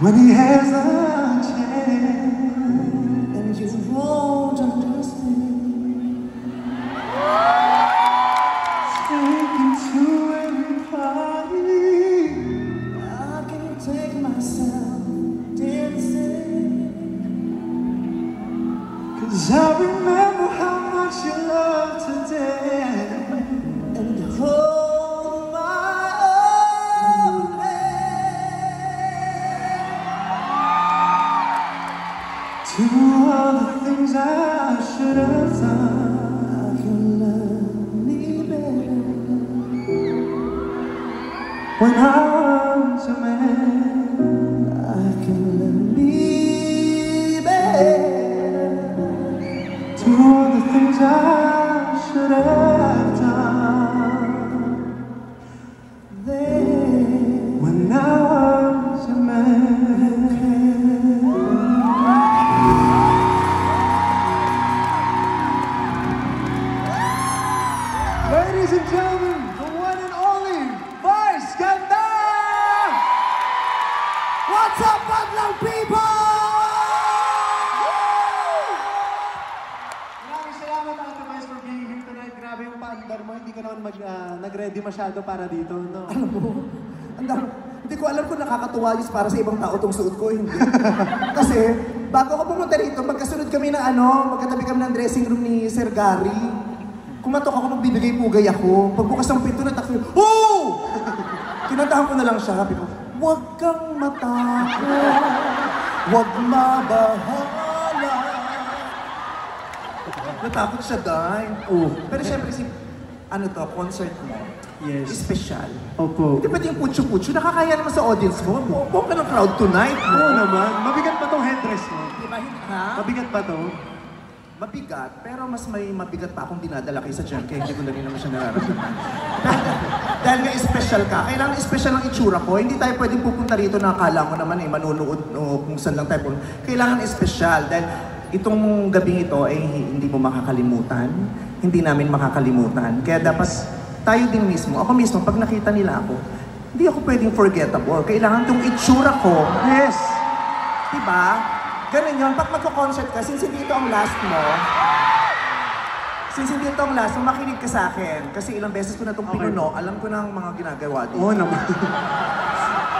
when he has a chance, and you won't understand. Taking to every party, I can't take myself dancing. 'Cause I remember how much you loved to dance And hold my own hand. to all the things I should have done. I can love me better When I was a man, I can love me better. to all the things I should have done. Then When I was a man. Ladies and gentlemen, the one and only Vice Ganda! what's up, Badlang people? Maraming salamat Ate Vice for being here tonight. Grabe yung paandar mo. Hindi ka naman nag-ready masyado para dito, no? Alam mo, hindi ko alam kung nakakatuwa yun para sa ibang tao itong suot ko, hindi. Kasi, bago ako pumunta rito, magkasunod kami ng magkatabi kami ng dressing room ni Sir Gary. Kumatok ako, magbibigay pugay ako. Pagbukas ng pinto, natakot yun, oh! Kinantahan ko na lang siya, sabi ko, huwag kang matakot, huwag mabahala. Natakot siya, Day. Oh. Pero syempre, concert mo. Yes. Special. Opo. Hindi pwede yung putyo-putyo. Nakakaya naman sa audience mo. Buong ka ng crowd tonight. Oo naman. Mabigat pa tong headdress mo. Diba? Ha? Mabigat pa to. Mabigat, pero mas may mabigat pa akong dinadala kaysa dyan, kaya hindi ko na rin naman siya nararamdaman. Dahil nga special ka, kailangan special ang itsura ko. Hindi tayo pwedeng pupunta rito na akala mo naman manunood o kung saan lang tayo pupunta. Kailangan special dahil itong gabing ito ay hindi mo makakalimutan, hindi namin makakalimutan. Kaya dapat tayo din mismo, ako mismo, pag nakita nila ako, hindi ako pwedeng forgettable. Kailangan itong itsura ko. Yes! Diba? Ganun yun. Pag magko-concert ka, since hindi ito ang last mo, makinig ka sa akin. Kasi ilang beses ko na itong pinuno, alam ko na ang mga ginagawa dito. Oo naman.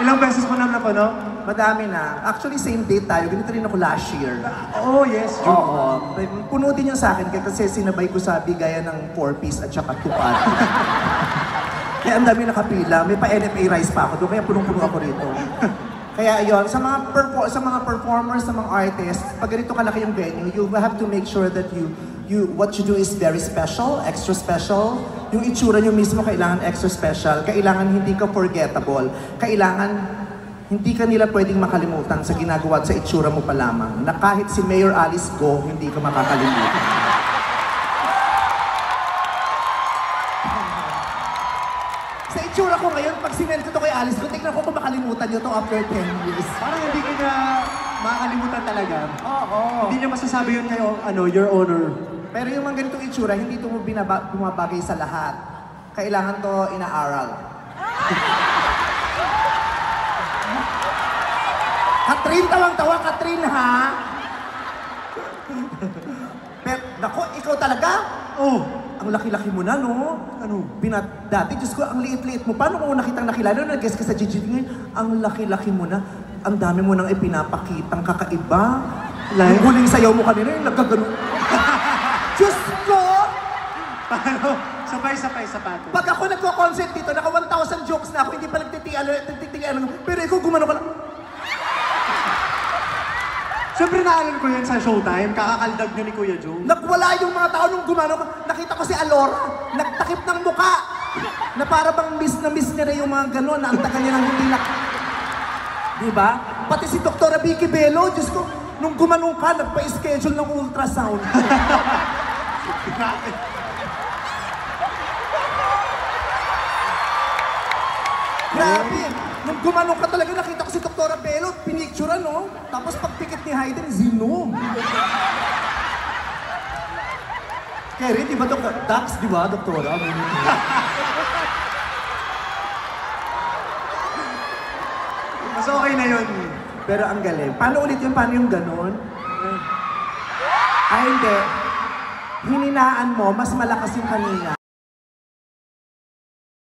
Ilang beses mo na napano? Madami na. Actually, same date tayo. Ganito rin ako last year. Oh, yes. True. Oo. Puno din yun sa akin kasi sinabay ko sa bigayan ng 4-piece at saka 2-pot. Kaya ang dami nakapila. May pa-NFA rice pa ako doon, kaya punong-puno ako rito. Kaya yon sa mga performers, sa mga artists, pag ganito kalaki yung venue, you have to make sure that what you do is very special, extra special. Yung itsura nyo mismo kailangan extra special. Kailangan hindi ka forgettable. Kailangan hindi ka nila pwedeng makalimutan sa ginagawa at sa itsura mo pa lamang. Na kahit si Mayor Alice Go, hindi ka makakalimutan. Sa itsura ko ngayon, pag sinend ko to kay Alice Go, tignan ko kung makalimutan nyo to after 10 years. Parang hindi ka na makakalimutan talaga. Oo. Hindi niya masasabi yun kayo, your honor. Pero yung mga ganitong itsura, hindi ito bumabagay sa lahat. Kailangan to inaaral. Katrin, tawang-tawa, Katrin, ha? Pero, nako, ikaw talaga? Oh, Ang laki-laki mo na, no? ano? Dati, Diyos ko, ang liit-liit mo. Paano mo nakitang nakilala? Nag-guess ka sa Gigi ngayon, ang laki-laki mo na. Ang dami mo nang ipinapakitang kakaiba. Like? Yung huling sayaw mo kanina, yung nagkagano. Diyos ko! Paano? Sabay-sabay sapatos. Pag ako nagko-concert dito, naka 1,000 jokes na ako, hindi pa nagtitigalan. Pero ikaw gumano ka lang. Siyempre naalala ko yan sa Showtime, kakakaldag niyo ni Kuya Joe. Nakwala yung mga tao nung gumano ka. Nakita ko si Alora, nagtakip ng muka. Na para bang miss niya na yung mga gano'n, na ang taga niya ng hindi Diba? Pati si Dr. Vicky Bello, Diyos ko, nung gumanong ka, nagpa-schedule ng ultrasound. Grabe! Nung gumanong ka talaga, nakita ko si Dr. Bello, pinicture no? Tapos pagpikit ni Hayden, zinom. Kerry, di ba Dax, di ba, Doktora? Mas okay na yun. Pero ang galing. Paano ulit yun? Paano yung ganun? Ay, hindi. Hininaan mo, mas malakas yung kanina.